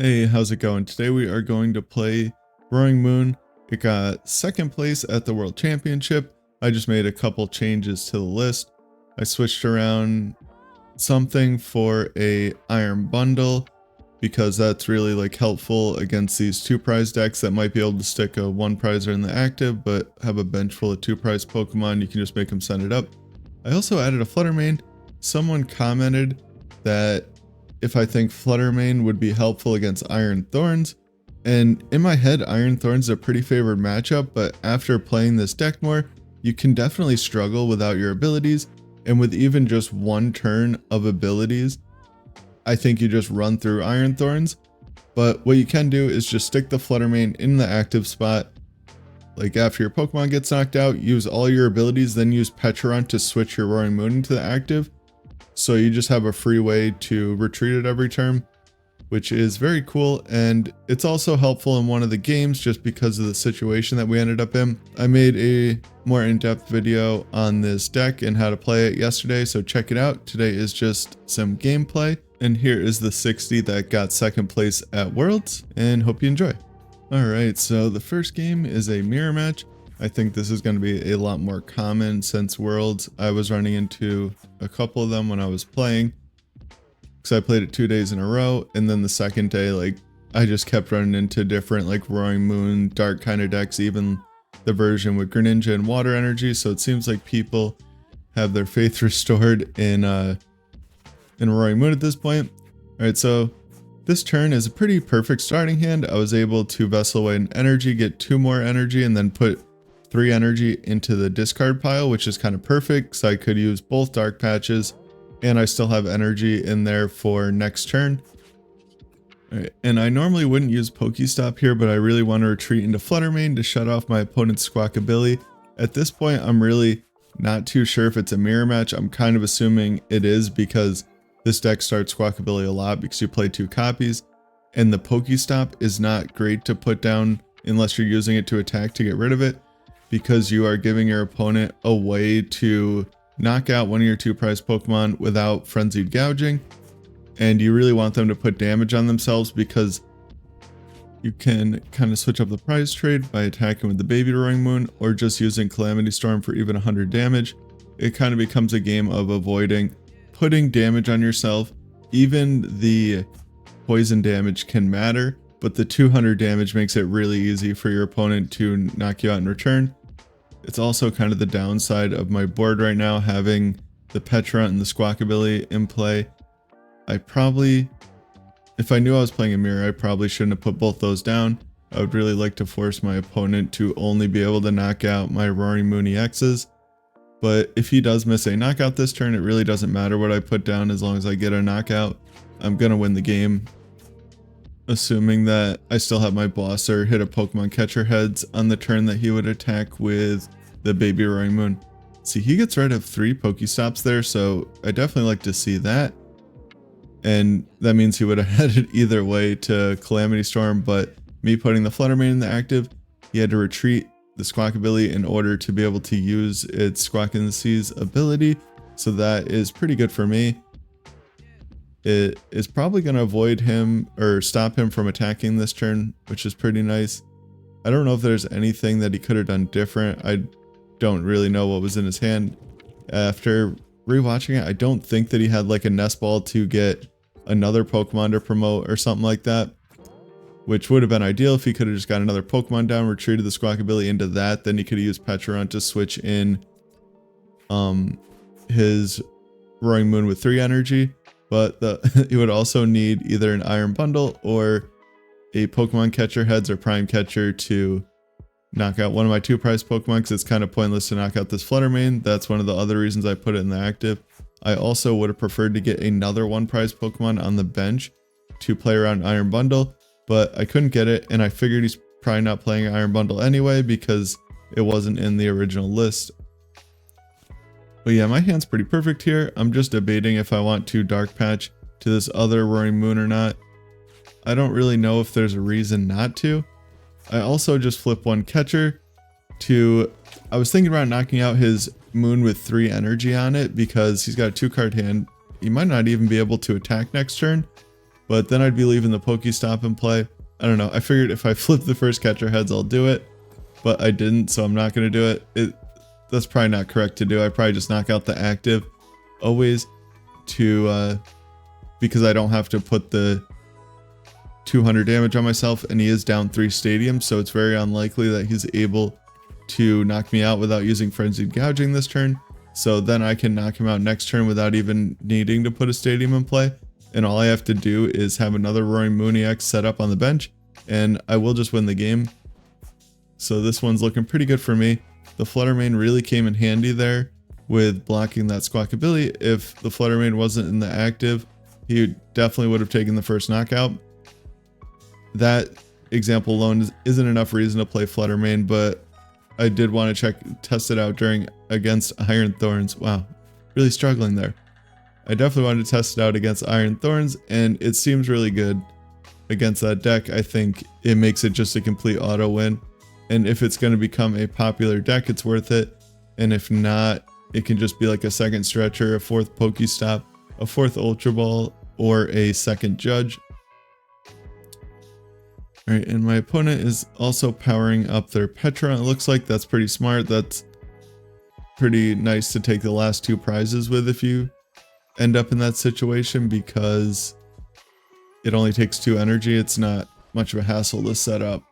Hey, how's it going? Today we are going to play Roaring Moon. It got second place at the World Championship. I just made a couple changes to the list. I switched around something for a iron bundle because that's really like helpful against these 2-prize decks that might be able to stick a 1-prizer in the active but have a bench full of 2-prize Pokemon. You can just make them send it up. I also added a Flutter Mane. Someone commented that if I think Flutter Mane would be helpful against Iron Thorns, and in my head Iron Thorns is a pretty favored matchup, but after playing this deck more, you can definitely struggle without your abilities, and with even just one turn of abilities, I think you just run through Iron Thorns. But what you can do is just stick the Flutter Mane in the active spot. Like after your Pokemon gets knocked out, use all your abilities, then use Pecharunt to switch your Roaring Moon into the active. So you just have a free way to retreat at every turn, which is very cool. And it's also helpful in one of the games just because of the situation that we ended up in. I made a more in-depth video on this deck and how to play it yesterday, so check it out. Today is just some gameplay. And here is the 60 that got second place at Worlds, and hope you enjoy. Alright, so the first game is a mirror match. I think this is going to be a lot more common since Worlds. I was running into a couple of them when I was playing, because I played it 2 days in a row, and then the second day, like, I just kept running into different, like, Roaring Moon, Dark kind of decks, even the version with Greninja and Water Energy, so it seems like people have their faith restored in Roaring Moon at this point. Alright, so this turn is a pretty perfect starting hand. I was able to Vessel away an energy, get 2 more energy, and then put 3 energy into the discard pile, which is kind of perfect, so I could use both Dark Patches, and I still have energy in there for next turn. Right, and I normally wouldn't use PokéStop here, but I really want to retreat into Flutter Mane to shut off my opponent's Squawkabilly. At this point, I'm really not too sure if it's a mirror match. I'm kind of assuming it is because this deck starts Squawkabilly a lot because you play 2 copies, and the PokéStop is not great to put down unless you're using it to attack to get rid of it, because you are giving your opponent a way to knock out one of your 2-prize Pokemon without frenzied gouging, and you really want them to put damage on themselves because you can kind of switch up the prize trade by attacking with the Baby Roaring Moon or just using Calamity Storm for even 100 damage. It kind of becomes a game of avoiding putting damage on yourself. Even the poison damage can matter, but the 200 damage makes it really easy for your opponent to knock you out in return. It's also kind of the downside of my board right now, having the Pecharunt and the Squawkabilly in play. I probably, if I knew I was playing a mirror, I probably shouldn't have put both those down. I would really like to force my opponent to only be able to knock out my Roaring Moon EXs. But if he does miss a knockout this turn, it really doesn't matter what I put down as long as I get a knockout. I'm going to win the game, assuming that I still have my boss or hit a Pokemon Catcher heads on the turn that he would attack with the Baby Roaring Moon. See, he gets rid of 3 Pokestops there, so I definitely like to see that. And that means he would have had it either way to Calamity Storm, but me putting the Flutter Mane in the active, he had to retreat the Squawkabilly in order to be able to use its Squawk in the Seas ability, so that is pretty good for me. It is probably going to avoid him or stop him from attacking this turn, which is pretty nice. I don't know if there's anything that he could have done different. I don't really know what was in his hand. After rewatching it, I don't think that he had like a Nest Ball to get another Pokemon to promote or something like that, which would have been ideal if he could have just got another Pokemon down, retreated the Squawkabilly into that, then he could have used Pecharunt to switch in his Roaring Moon with 3 energy. But he would also need either an Iron Bundle or a Pokemon Catcher heads or Prime Catcher to knock out one of my 2-prize Pokemon, because it's kind of pointless to knock out this Flutter Mane. That's one of the other reasons I put it in the active. I also would have preferred to get another 1-prize Pokemon on the bench to play around Iron Bundle, but I couldn't get it, and I figured he's probably not playing Iron Bundle anyway because it wasn't in the original list. But yeah, my hand's pretty perfect here. I'm just debating if I want to Dark Patch to this other Roaring Moon or not. I don't really know if there's a reason not to. I also just flip 1 Catcher to, I was thinking about knocking out his Moon with 3 energy on it because he's got a 2-card hand. He might not even be able to attack next turn. but then I'd be leaving the PokéStop in play. I don't know. I figured if I flip the first catcher heads, I'll do it, but I didn't, so I'm not going to do it. That's probably not correct to do. I probably just knock out the active always to because I don't have to put the 200 damage on myself, and he is down 3 stadiums, so it's very unlikely that he's able to knock me out without using Frenzied Gouging this turn. So then I can knock him out next turn without even needing to put a stadium in play. And all I have to do is have another Roaring Moon EX set up on the bench, and I will just win the game. So this one's looking pretty good for me. The Flutter Mane really came in handy there with blocking that Squawkabilly. If the Flutter Mane wasn't in the active, he definitely would have taken the first knockout. That example alone isn't enough reason to play Flutter Mane, but I did want to test it out against Iron Thorns. Wow, really struggling there. I definitely wanted to test it out against Iron Thorns, and it seems really good against that deck. I think it makes it just a complete auto win, and if it's going to become a popular deck, it's worth it. And if not, it can just be like a second stretcher, a fourth PokéStop, a fourth Ultra Ball, or a second Judge. Alright, and my opponent is also powering up their Pecharunt. It looks like that's pretty smart. That's pretty nice to take the last 2 prizes with if you end up in that situation, because it only takes 2 energy. It's not much of a hassle to set up.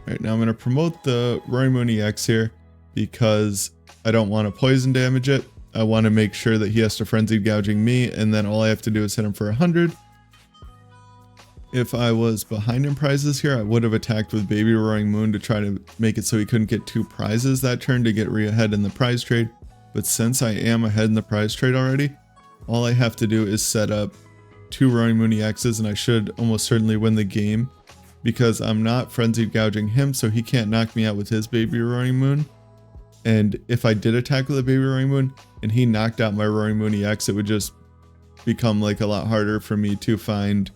Alright, now I'm going to promote the Roaring Moon EX here because I don't want to poison damage it. I want to make sure that he has to Frenzied Gouging me, and then all I have to do is hit him for 100. If I was behind in prizes here, I would have attacked with Baby Roaring Moon to try to make it so he couldn't get 2 prizes that turn to get ahead in the prize trade. But since I am ahead in the prize trade already, all I have to do is set up 2 Roaring Moon EXs, and I should almost certainly win the game because I'm not Frenzied Gouging him, so he can't knock me out with his Baby Roaring Moon. And if I did attack with a Baby Roaring Moon and he knocked out my Roaring Moon EX, it would just become like a lot harder for me to find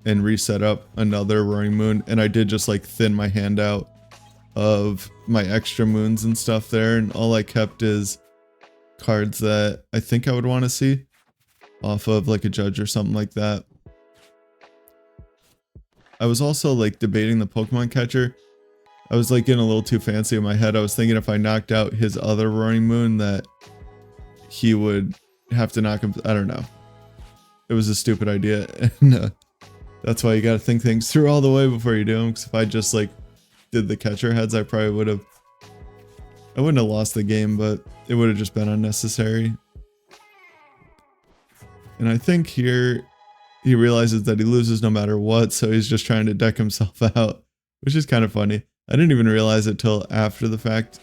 and reset up another Roaring Moon. And I did just like thin my hand out of my extra moons and stuff there, and all I kept is cards that I think I would want to see off of like a Judge or something like that. I was also like debating the Pokemon Catcher. I was like getting a little too fancy in my head. I was thinking if I knocked out his other Roaring Moon that he would have to knock him. I don't know. It was a stupid idea, and that's why you got to think things through all the way before you do them. Because if I just like did the catcher heads, I probably would have. I wouldn't have lost the game, but it would have just been unnecessary. And I think here he realizes that he loses no matter what, so he's just trying to deck himself out, which is kind of funny. I didn't even realize it till after the fact.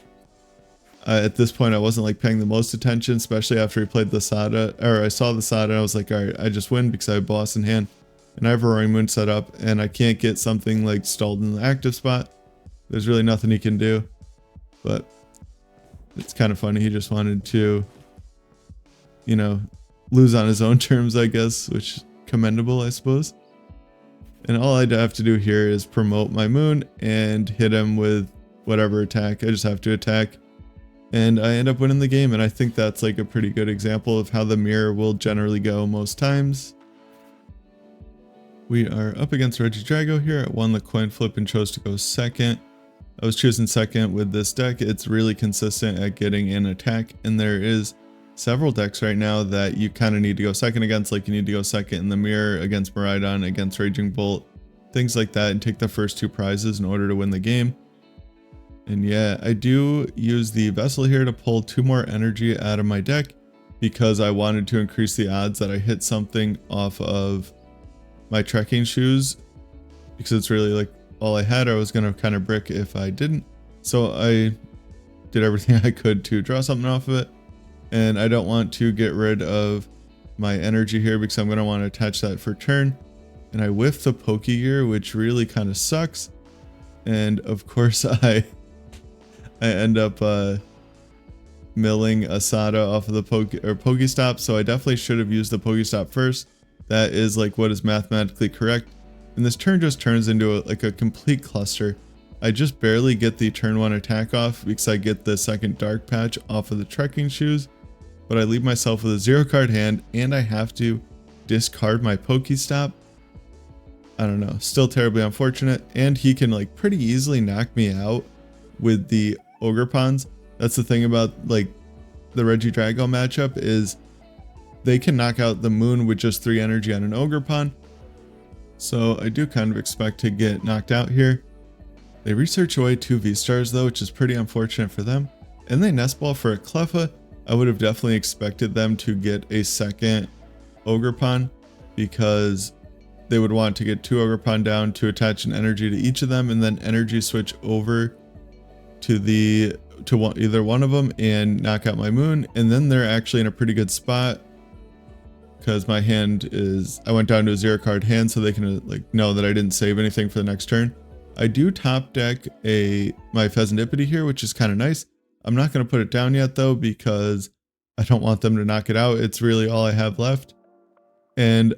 At this point, I wasn't like paying the most attention, especially after he played the Sada, or I saw the Sada, and I was like, all right, I just win because I have boss in hand. And I have a Roaring Moon set up, and I can't get something like stalled in the active spot. There's really nothing he can do. But it's kind of funny. He just wanted to, you know, lose on his own terms, I guess, which is commendable, I suppose. And all I'd have to do here is promote my moon and hit him with whatever attack. I just have to attack. And I end up winning the game, and I think that's like a pretty good example of how the mirror will generally go most times. We are up against Regidrago here. I won the coin flip and chose to go second. I was choosing second with this deck. It's really consistent at getting an attack, and there is several decks right now that you kind of need to go second against, like you need to go second in the mirror against Miraidon, against Raging Bolt, things like that, and take the first 2 prizes in order to win the game. And yeah, I do use the Vessel here to pull 2 more energy out of my deck because I wanted to increase the odds that I hit something off of my Trekking Shoes, because it's really like all I had. I was going to kind of brick if I didn't. So I did everything I could to draw something off of it. And I don't want to get rid of my energy here because I'm going to want to attach that for turn. And I whiffed the Pokégear, which really kind of sucks. And of course I end up milling a Sada off of the PokéStop. So I definitely should have used the PokéStop first. That is like what is mathematically correct. And this turn just turns into like a complete cluster. I just barely get the turn 1 attack off because I get the second Dark Patch off of the Trekking Shoes. But I leave myself with a 0 card hand, and I have to discard my PokéStop. I don't know, still terribly unfortunate. And he can like pretty easily knock me out with the Ogerpons. That's the thing about like the Regidrago matchup, is they can knock out the Moon with just 3 energy on an Ogerpon. So I do kind of expect to get knocked out here. They research away 2 V-Stars though, which is pretty unfortunate for them. And they Nest Ball for a Cleffa. I would have definitely expected them to get a second Ogerpon, because they would want to get 2 Ogerpon down to attach an energy to each of them, and then energy switch over to either one of them and knock out my Moon. And then they're actually in a pretty good spot, because my hand is, I went down to a 0 card hand, so they can like know that I didn't save anything for the next turn. I do top deck my Fezandipiti here, which is kind of nice. I'm not going to put it down yet though, because I don't want them to knock it out. It's really all I have left. And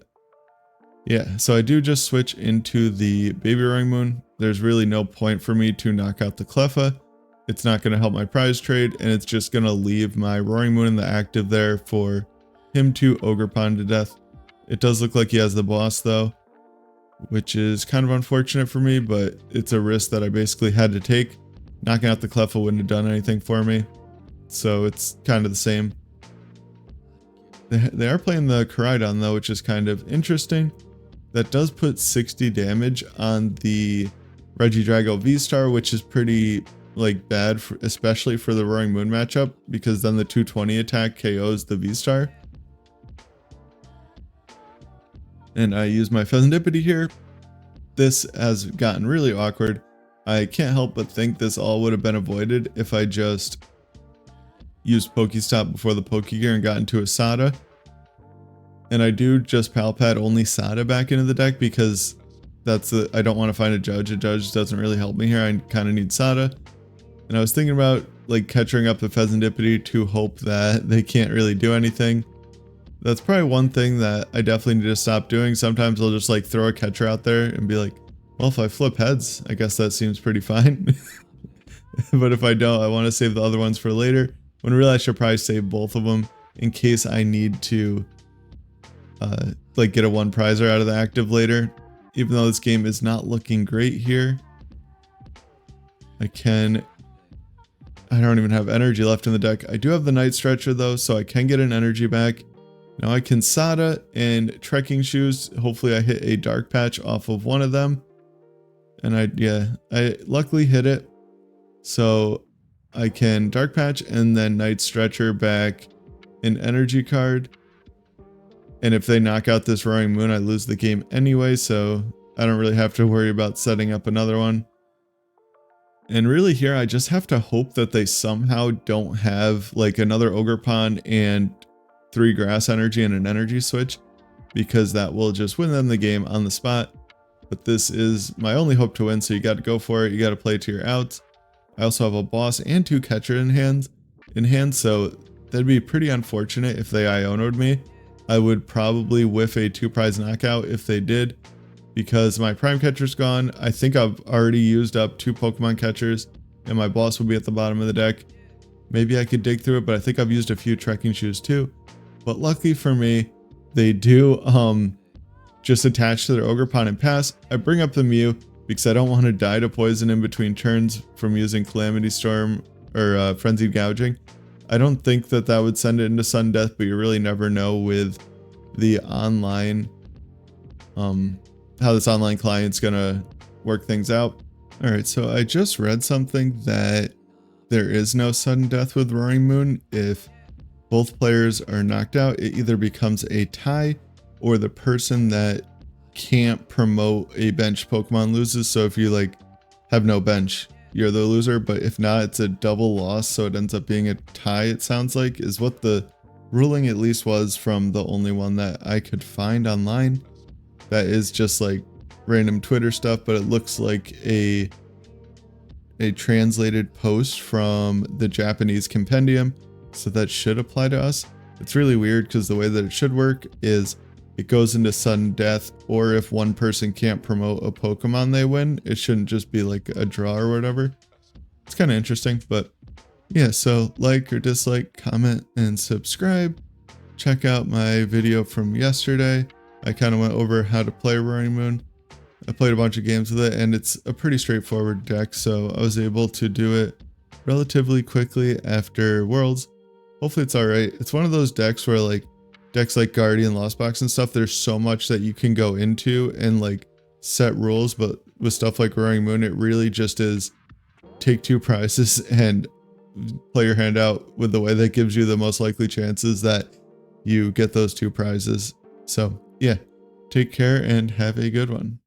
yeah, so I do just switch into the Baby Roaring Moon. There's really no point for me to knock out the Cleffa. It's not going to help my prize trade, and it's just going to leave my Roaring Moon in the active there for him to Ogerpon to death. It does look like he has the boss though, which is kind of unfortunate for me, but it's a risk that I basically had to take. Knocking out the Cleffa wouldn't have done anything for me, so it's kind of the same. They are playing the Koraidon though, which is kind of interesting. That does put 60 damage on the Regidrago V-Star, which is pretty like bad, especially for the Roaring Moon matchup, because then the 220 attack KOs the V-Star. And I use my Fezandipiti here. This has gotten really awkward. I can't help but think this all would have been avoided if I just used PokéStop before the Pokégear and got into a Sada. And I do just Pal Pad only Sada back into the deck, because I don't want to find a Judge. A Judge doesn't really help me here. I kind of need Sada. And I was thinking about like catching up the Fezandipiti to hope that they can't really do anything. That's probably one thing that I definitely need to stop doing. Sometimes I'll just like throw a catcher out there and be like, well, if I flip heads, I guess that seems pretty fine. But if I don't, I want to save the other ones for later, when really I should probably save both of them in case I need to like get a 1 prizer out of the active later. Even though this game is not looking great here, I don't even have energy left in the deck. I do have the Night Stretcher though, so I can get an energy back. Now I can Sada and Trekking Shoes. Hopefully I hit a Dark Patch off of one of them. And I luckily hit it. So I can Dark Patch and then Night Stretcher back an energy card. And if they knock out this Roaring Moon, I lose the game anyway, so I don't really have to worry about setting up another one. And really here, I just have to hope that they somehow don't have like another Ogerpon and 3 grass energy and an energy switch, because that will just win them the game on the spot. But this is my only hope to win, so you got to go for it. You got to play to your outs. I also have a boss and 2 catcher in hand, so that'd be pretty unfortunate if they Iono'd me. I would probably whiff a 2 prize knockout if they did, because my Prime Catcher's gone. I think I've already used up 2 Pokemon Catchers, and my boss will be at the bottom of the deck. Maybe I could dig through it, but I think I've used a few Trekking Shoes too. But lucky for me, they do just attach to their Ogerpon and pass. I bring up the Mew because I don't want to die to poison in between turns from using Calamity Storm or Frenzied Gouging. I don't think that would send it into sudden death, but you really never know with the online, how this online client's gonna work things out. All right, so I just read something that there is no sudden death with Roaring Moon. If both players are knocked out, it either becomes a tie or the person that can't promote a bench Pokemon loses. So if you like have no bench, you're the loser, but if not, it's a double loss, so it ends up being a tie, it sounds like, is what the ruling at least was from the only one that I could find online. That is just like random Twitter stuff, but it looks like a translated post from the Japanese compendium, so that should apply to us. It's really weird because the way that it should work is it goes into sudden death, or if one person can't promote a Pokemon they win, it shouldn't just be like a draw or whatever. It's kind of interesting, but yeah, so like or dislike, comment, and subscribe. Check out my video from yesterday. I kind of went over how to play Roaring Moon. I played a bunch of games with it, and it's a pretty straightforward deck, so I was able to do it relatively quickly after Worlds. Hopefully it's alright. It's one of those decks where like decks like Guardian, Lost Box and stuff, there's so much that you can go into and like set rules, but with stuff like Roaring Moon, it really just is take 2 prizes and play your hand out with the way that gives you the most likely chances that you get those 2 prizes. So yeah, take care and have a good one.